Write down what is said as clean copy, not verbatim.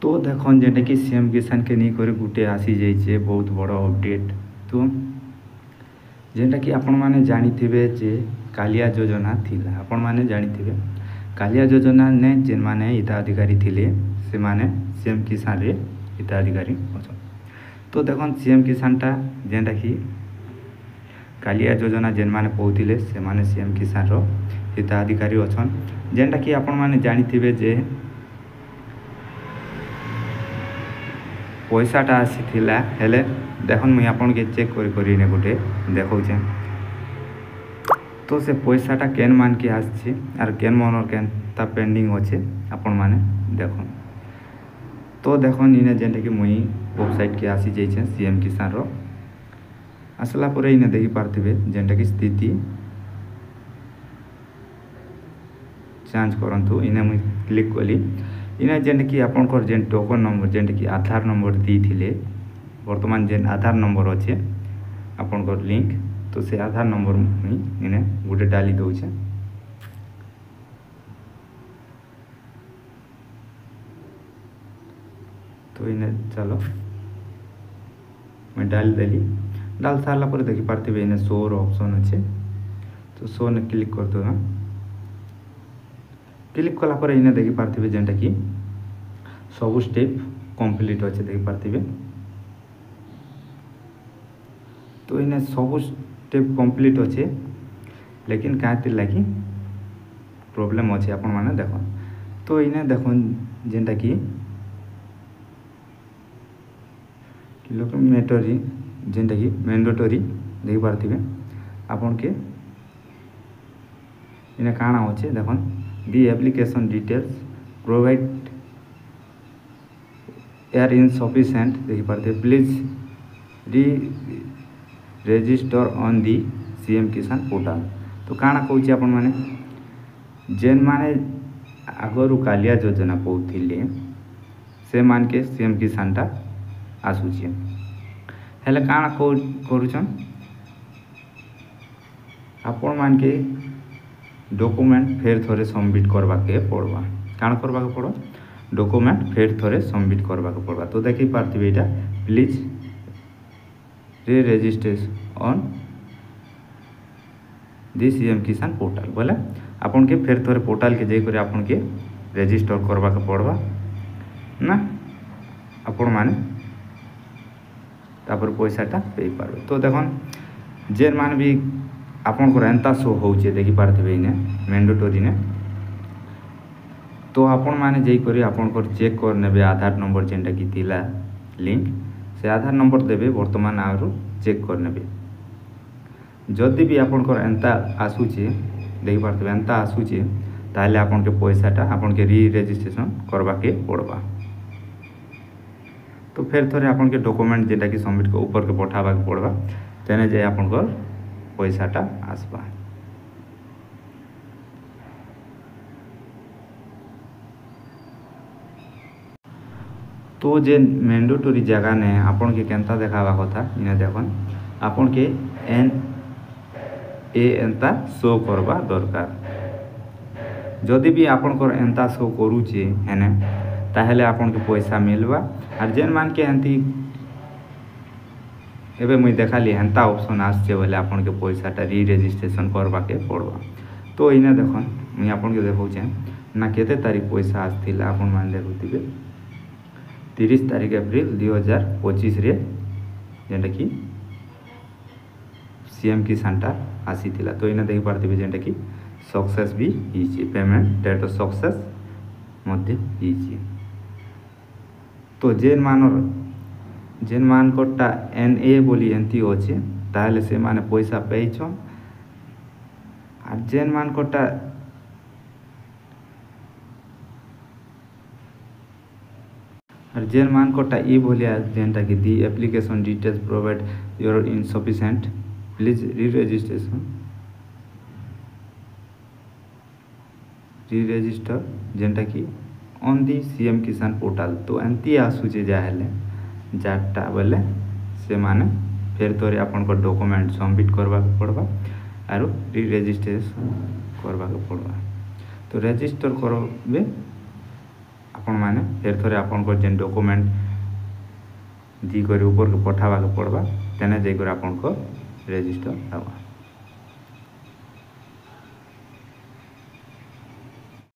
तो देखन जेटा कि सीएम किसान के नहीं कर गुटे आसी जाइए बहुत बड़ अपडेट। तो जेटा कि आपण माने जानिथिबे जे कालिया योजना थिला, आपण माने जानिथिबे कालिया योजना ने जेन माने हिताधिकारी थिले से माने सीएम किसान रे हिताधिकारी अछन। तो देखन सीएम किसान टा जेटा कि कालिया योजना जेन माने पहुथिले से माने सीएम किसान रो हिताधिकारी अछन। जेनटा कि आपण माने जानिथिबे जे पैसाटा आसीथिला हेले देखन मुई आपन के चेक करी ने गोटे देखौछे। तो से पैसाटा केन मान के आछि आर केन मनर केनता पेंडिंग अच्छे आपण माने देखन। तो देखन इने जेनटा कि मुई वेबसाइट के आसी जाइछे सीएम किसान रो आसला परे इने देखि पारथिबे जेनटा कि स्थिति जांच करंतु। इने मुई क्लिक कली इने जेन कि आपनकर जेन टोकन नंबर जेन कि आधार नंबर दी थिले वर्तमान जेन आधार नंबर अच्छे आपनकर लिंक। तो से आधार नंबर मुई इने गोटे डाली दउछे। तो इने चलो मैं डाल देली। डाल सारा पर देखि पारथिबे इने शो रो ऑप्शन अच्छे। तो शो ने क्लिक कर दो। क्लिक कला पर इने देखि पारथिबे जेनटा कि सब स्टेप कंप्लीट अच्छे देखि पारथिबे। तो इने सब स्टेप कंप्लीट अच्छे लेकिन काती लगी प्रॉब्लम अच्छे आपण माने देखो। तो इने देखन जेनटा कि किलोमीटरी जेनटा कि मैंडेटरी देखि पारथिबे आपण के इने काना अच्छे देखन the application details provide air insufficient देखि पारथे प्लीज री रजिस्टर ऑन दी सीएम किसान पोर्टल। तो काना कहूँ आपण माने जेन माने आगरू कालिया योजना पहुथिले से मान के सीएम किसान टा आसुचे हेले काना करूछन आपण मान के डॉक्यूमेंट फेर थोड़े सबमिट करवा के पड़वा। काना करवा के पड़ो डॉक्यूमेंट फेर थोड़े सबमिट करवा के पड़वा। तो देखि पारथिबे एटा प्लीज रे रजिस्ट्रेशन ऑन दी सीएम किसान पोर्टल बोले आपन के फेर थोड़े पोर्टल के जाई करे आपन के रजिस्टर करवा के पड़वा ना आपण माने तापर पैसाटा पे पारबे। तो देखन जेन मान भी आपन को एंता शो होउचे देखि पारथिबे इने मैंडेटरी ने। तो आपण माने जाई करी आपन को चेक कर नेबे आधार नंबर जेनटा कि थिला लिंक से आधार नंबर देबे वर्तमान आरो चेक कर नेबे। जदि भी आपन को एंता आसुचे देखि पारथिबे एंता आसुचे ताले आपन के पैसाटा आपन के री रजिस्ट्रेशन करवा के पड़वा। तो फिर थोड़े आपन के डॉक्यूमेंट जेटा कि सबमिट के ऊपर के पठावा के पड़वा तेने जाय आपन को पैसाटा आसबा। तो जे मैंडेटरी जगह ने आपन के केनता देखावा कथा इने देखन आपन के एन ए एंता शो करवा दरकार। जदि भी आपन को एंता शो करूचे हेने ताहेले आपन के पैसा मिलवा। और जेन मान के एंती एबे मुई देखाली हेंता ऑप्शन आसचे बोले आपन के पैसाटा री रजिस्ट्रेशन करवा के पड़वा। तो इने देखन मुई आपन के देखौछे ना केते तारीख पैसा आसथिला आपन मान देखुथिबे 30 तारीख एप्रिल 2025 रे जेंटा कि सीएम किसान टा आसीथिला। तो इने देखि पारथिबे जेंटा कि सक्सेस भी हिची पेमेंट डेट ऑफ सक्सेस मध्ये हिची। तो जेन मान कोटा एनए बोली एंती होचे ताहले से माने पैसा पेइछो। और जेन मान कोटा ई बोली जेनटा कि the application details provide your insufficient please री रजिस्टर जेनटा कि ऑन दी सीएम किसान पोर्टल। तो एंती आसुचे जाहेले जाटा बोले से माने फिर तोरे आपन को डॉक्यूमेंट सबमिट करवा के पड़वा आरो री रजिस्ट्रेशन करवा के पड़वा। तो रजिस्टर करबे आपण मैंने फिर थोड़े आपन जेन डॉक्यूमेंट दी कर ऊपर को पठावा के पड़वा तेने जाकर आपन को रजिस्टर हवा।